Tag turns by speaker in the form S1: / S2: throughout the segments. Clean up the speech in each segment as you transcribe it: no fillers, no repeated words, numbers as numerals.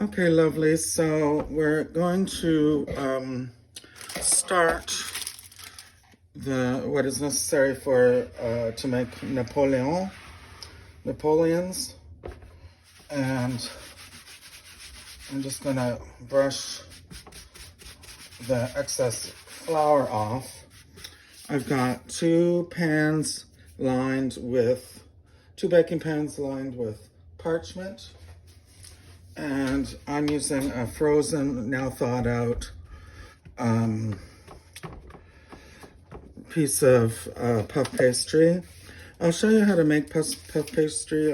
S1: Okay, lovely. So we're going to start what is necessary for to make Napoleons, and I'm just gonna brush the excess flour off. I've got two baking pans lined with parchment. And I'm using a frozen, now thawed out piece of puff pastry. I'll show you how to make puff pastry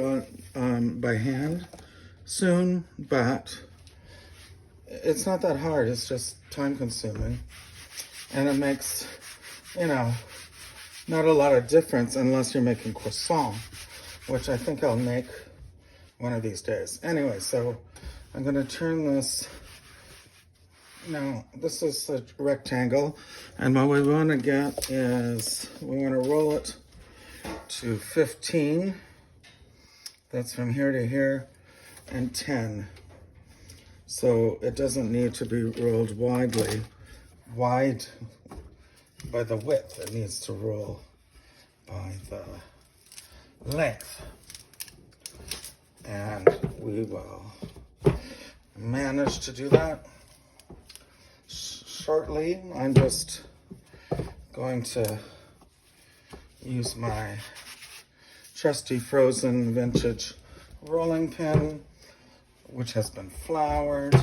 S1: by hand soon, but it's not that hard. It's just time consuming. And it makes, not a lot of difference unless you're making croissant, which I think I'll make one of these days. Anyway, so I'm gonna turn this. Now, this is a rectangle, and what we wanna get is, we wanna roll it to 15. That's from here to here, and 10. So it doesn't need to be rolled wide by the width. It needs to roll by the length. And we will manage to do that shortly. I'm just going to use my trusty frozen vintage rolling pin, which has been floured.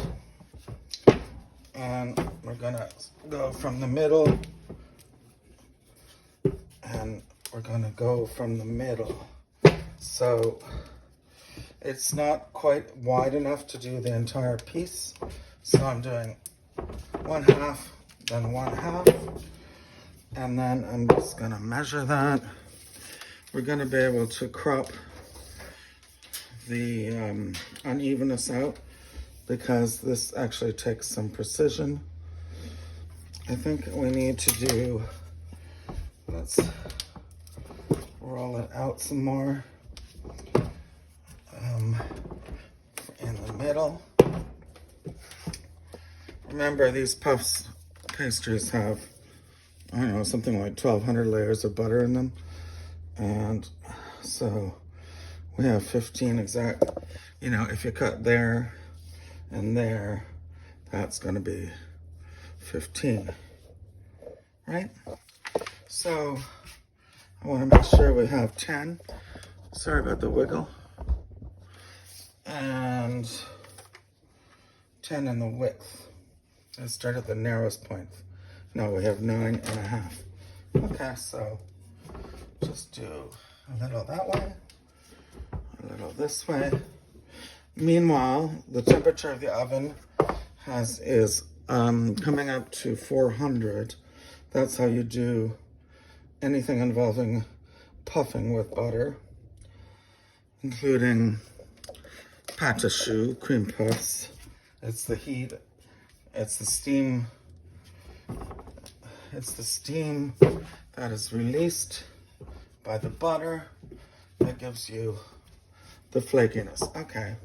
S1: And we're gonna go from the middle, and we're gonna go from the middle. So it's not quite wide enough to do the entire piece. So I'm doing 1/2, then 1/2. And then I'm just gonna measure that. We're gonna be able to crop the unevenness out, because this actually takes some precision. I think we need to do, let's roll it out some more. In the middle. Remember, these pastries have, I don't know, something like 1,200 layers of butter in them. And so we have 15 exact, if you cut there and there, that's gonna be 15, right? So I wanna make sure we have 10. Sorry about the wiggle. And 10 in the width. Let's start at the narrowest point. No, we have 9.5. Okay, so just do a little that way, a little this way. Meanwhile, the temperature of the oven is coming up to 400. That's how you do anything involving puffing with butter, including pâte à choux, cream puffs. It's the heat, it's the steam that is released by the butter that gives you the flakiness. Okay,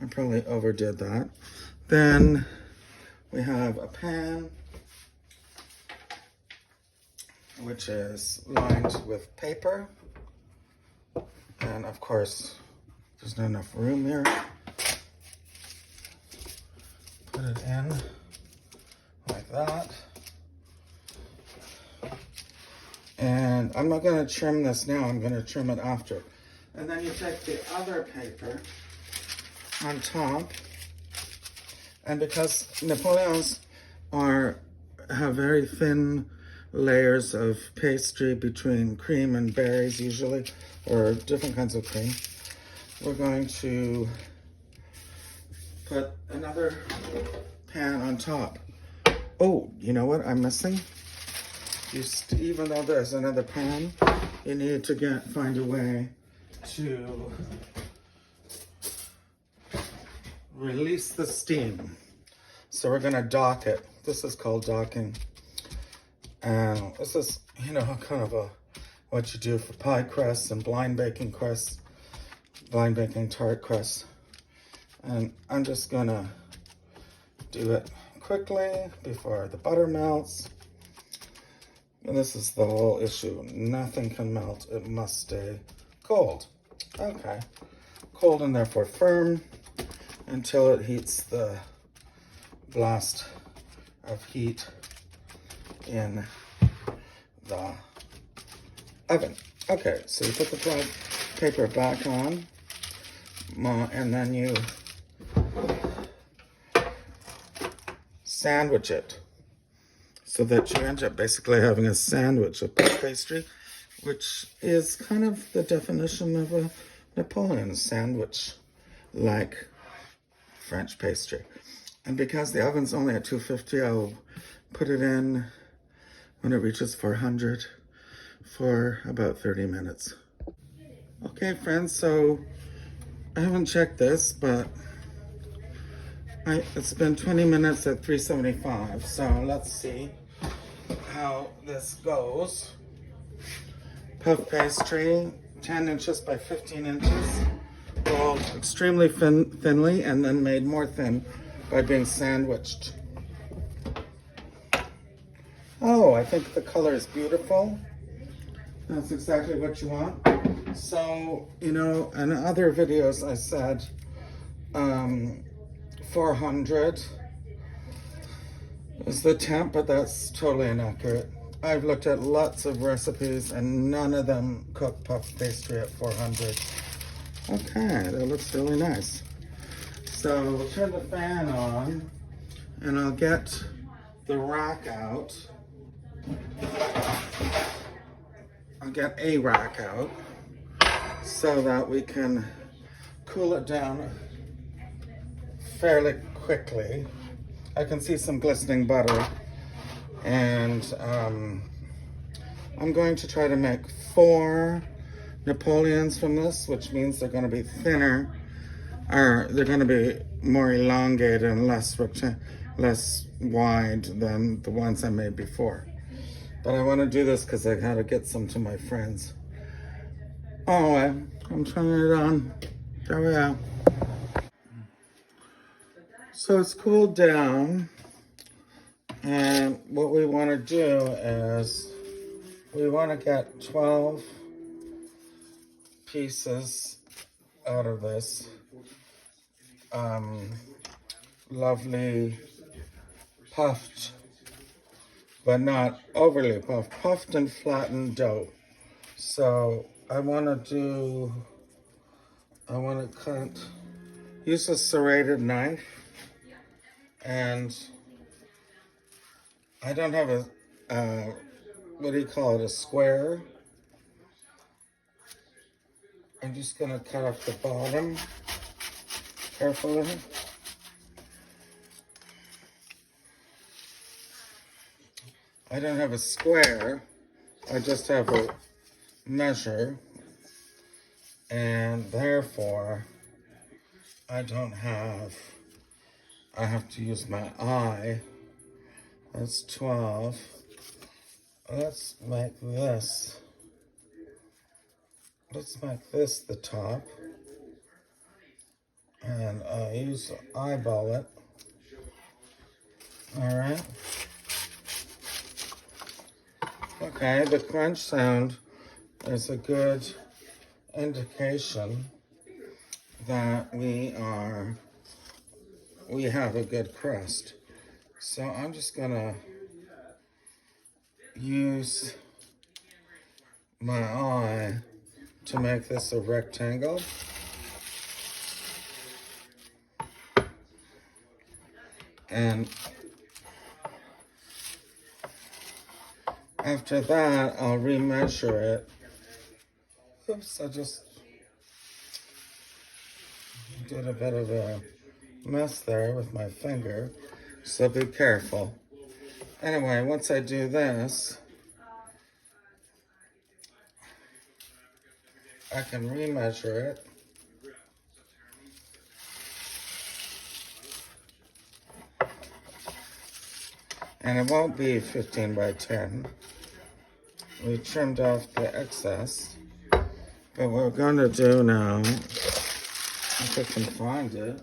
S1: I probably overdid that. Then we have a pan, which is lined with paper. And of course, there's not enough room here. Put it in like that. And I'm not gonna trim this now, I'm gonna trim it after. And then you take the other paper on top, and because Napoleons have very thin layers of pastry between cream and berries usually, or different kinds of cream, we're going to put another pan on top. Oh, you know what I'm missing? Even though there's another pan, you need to find a way to release the steam. So we're gonna dock it. This is called docking. And this is, kind of what you do for pie crusts and blind baking tart crusts. And I'm just gonna do it quickly before the butter melts. And this is the whole issue. Nothing can melt. It must stay cold. Okay. Cold and therefore firm until it heats the blast of heat in the oven. Okay, so you put the paper back on, and then you sandwich it so that you end up basically having a sandwich of puff pastry, which is kind of the definition of a Napoleons sandwich, like French pastry. And because the oven's only at 250, I'll put it in when it reaches 400 for about 30 minutes. Okay, friends, so I haven't checked this, but it's been 20 minutes at 375, so let's see how this goes. Puff pastry, 10 inches by 15 inches, rolled extremely thinly and then made more thin by being sandwiched. Oh, I think the color is beautiful. That's exactly what you want. So, you know, in other videos I said 400 is the temp, but that's totally inaccurate. I've looked at lots of recipes and none of them cook puff pastry at 400. Okay, that looks really nice. So we'll turn the fan on and I'll get the rack out. I'll get a rack out so that we can cool it down fairly quickly. I can see some glistening butter, and I'm going to try to make 4 Napoleons from this, which means they're going to be thinner, or they're going to be more elongated and less wide than the ones I made before. But I want to do this because I got to get some to my friends. Oh, I'm turning it on. There we are. So it's cooled down, and what we want to do is we want to get 12 pieces out of this lovely puffed, but not overly puffed and flattened dough. So I want to use a serrated knife, and I don't have a, what do you call it, a square. I'm just gonna cut off the bottom carefully. I don't have a square, I just have a measure, and therefore I have to use my eye. That's 12. Let's make this the top, and I'll eyeball it. All right. Okay, the crunch sound is a good indication that we have a good crust. So I'm just gonna use my eye to make this a rectangle. And after that, I'll remeasure it. Oops, I just did a bit of a mess there with my finger, so be careful. Anyway, once I do this, I can remeasure it. And it won't be 15 by 10. We trimmed off the excess. But what we're going to do now, if I can find it,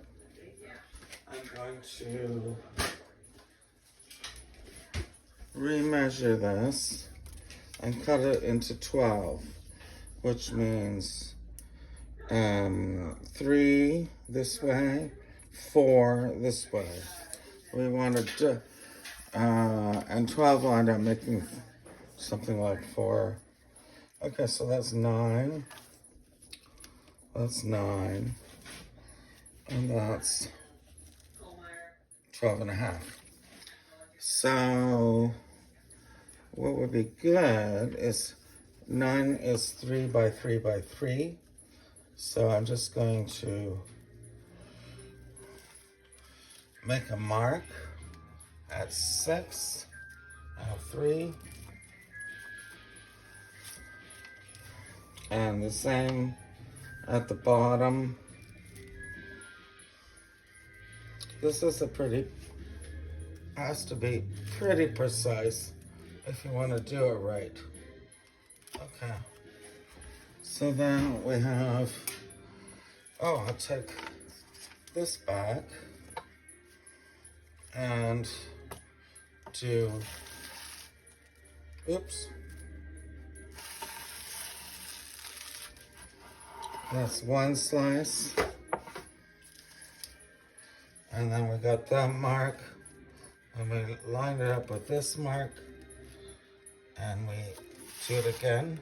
S1: going to remeasure this and cut it into 12, which means 3 this way, 4 this way. We wanted to, and 12 will end up making something like 4. Okay, so that's 9. That's 9. And that's 12 and a half. So what would be good is 9 is 3 by 3 by 3. So I'm just going to make a mark at 6. I have 3. And the same at the bottom. This is has to be pretty precise if you want to do it right. Okay. So then we have, I'll take this back and do, that's 1 slice. And then we got that mark, and we line it up with this mark, and we do it again.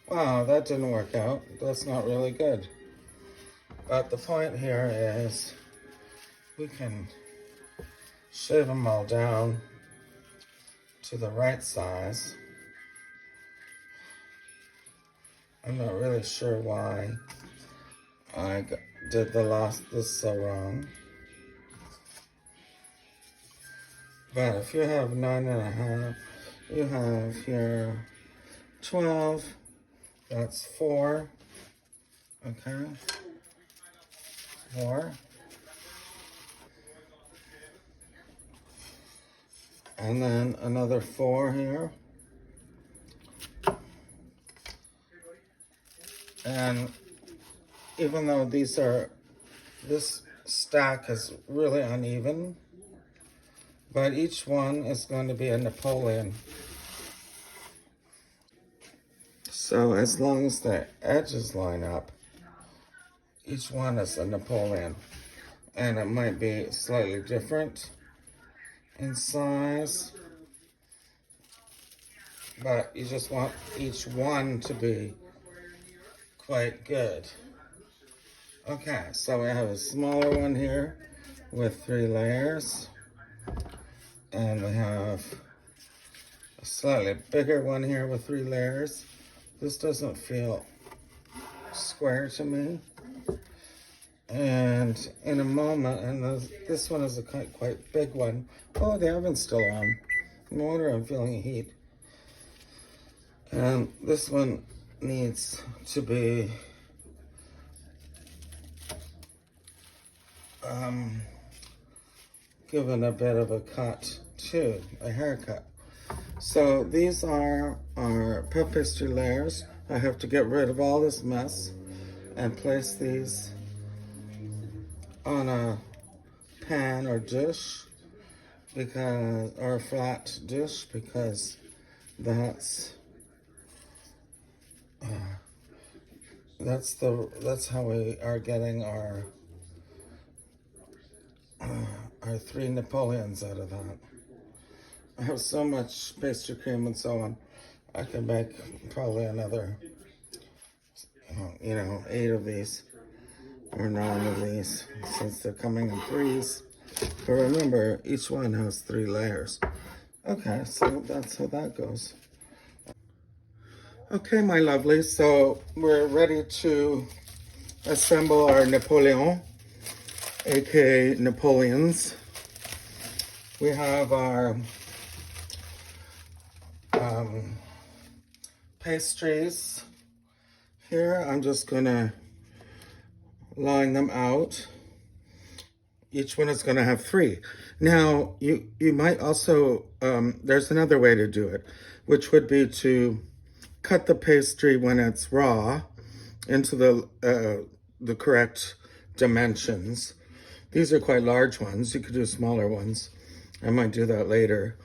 S1: Wow, that didn't work out. That's not really good. But the point here is we can shave them all down to the right size. I'm not really sure why I did this so wrong. But if you have 9.5, you have here 12, that's 4, okay, 4. And then another 4 here. And even though this stack is really uneven, but each one is going to be a Napoleon. So as long as the edges line up, each one is a Napoleon. And it might be slightly different in size, but you just want each one to be quite good. Okay, so we have a smaller one here with 3 layers. And we have a slightly bigger one here with 3 layers. This doesn't feel square to me. And in a moment, and this one is a quite big one. Oh, the oven's still on. No wonder I'm feeling heat. And this one needs to be given a bit of a cut too, a haircut. So these are our pastry layers. I have to get rid of all this mess and place these on a pan or dish, or a flat dish, because that's how we are getting our 3 Napoleons out of that. I have so much pastry cream and so on. I can make probably another, 8 of these or 9 of these, since they're coming in 3s. But remember, each one has 3 layers. Okay, so that's how that goes. Okay, my lovely, so we're ready to assemble our Napoleon, aka Napoleons. We have our pastries here. I'm just gonna line them out. Each one is gonna have 3. Now, you might also, there's another way to do it, which would be to cut the pastry when it's raw into the the correct dimensions. These are quite large ones. You could do smaller ones. I might do that later.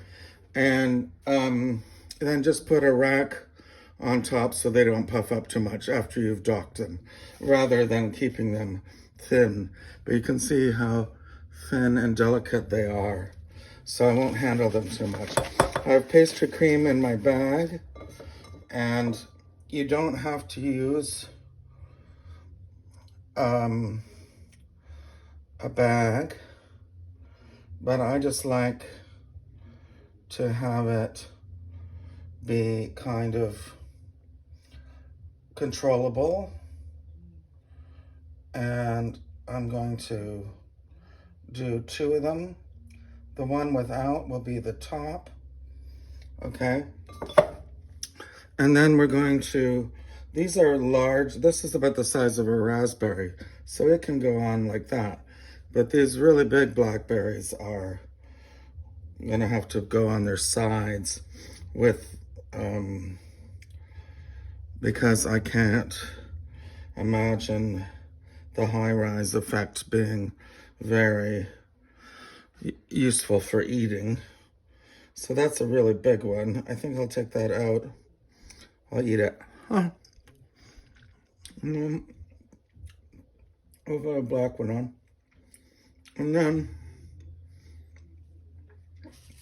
S1: And then just put a rack on top so they don't puff up too much after you've docked them, rather than keeping them thin. But you can see how thin and delicate they are, so I won't handle them too much. I have pastry cream in my bag, and you don't have to use a bag, but I just like to have it be kind of controllable, and I'm going to do 2 of them. The one without will be the top, okay? And then we're going to, these are large, this is about the size of a raspberry, so it can go on like that. But these really big blackberries are gonna have to go on their sides with, because I can't imagine the high-rise effect being very useful for eating. So that's a really big one. I think I'll take that out. I'll eat it. Huh. And then we'll put a black one on. And then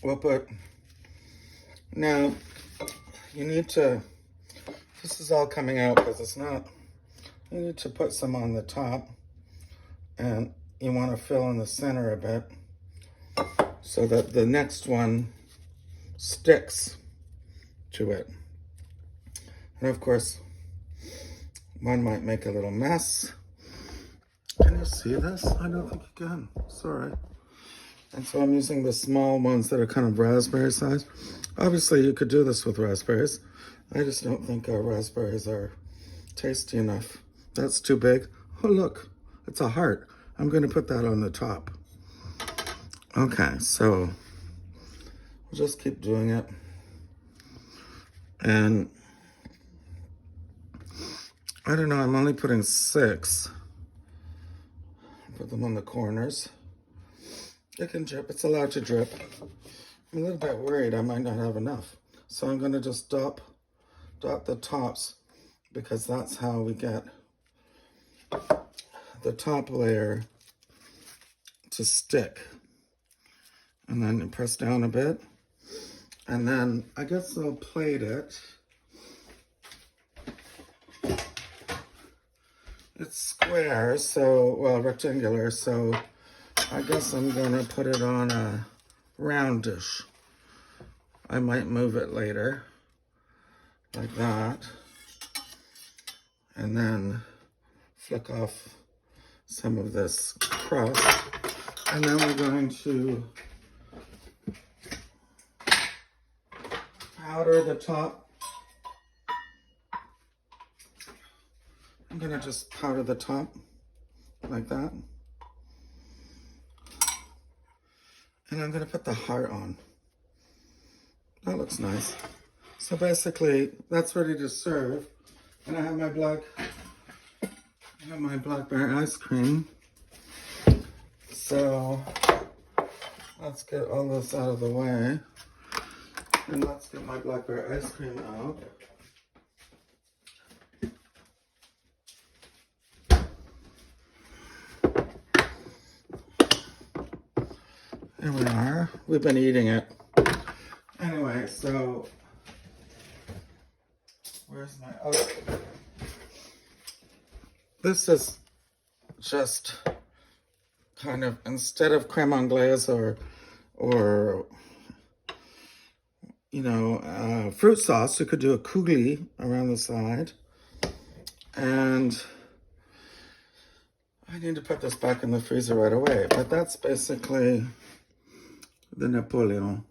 S1: we'll put, now you need to, this is all coming out because it's not, you need to put some on the top, and you want to fill in the center a bit so that the next one sticks to it. And of course, one might make a little mess. Can you see this? I don't think you can. Sorry. And so I'm using the small ones that are kind of raspberry size. Obviously, you could do this with raspberries. I just don't think our raspberries are tasty enough. That's too big. Oh, look, it's a heart. I'm going to put that on the top. Okay, so we'll just keep doing it. And I don't know, I'm only putting 6. Put them on the corners. It can drip, it's allowed to drip. I'm a little bit worried I might not have enough. So I'm gonna just dot the tops, because that's how we get the top layer to stick. And then you press down a bit. And then I guess I'll plate it. It's square, so, well, rectangular, so I guess I'm gonna put it on a round dish. I might move it later, like that. And then flick off some of this crust. And then we're going to powder the top. I'm gonna just powder the top like that. And I'm gonna put the heart on. That looks nice. So basically, that's ready to serve. And I have my blackberry ice cream. So let's get all this out of the way. And let's get my blackberry ice cream out. Here we are. We've been eating it. Anyway, so where's my, oh, this is just kind of, instead of creme anglaise or you know, fruit sauce, you could do a kugli around the side. And I need to put this back in the freezer right away, but that's basically the Napoleon.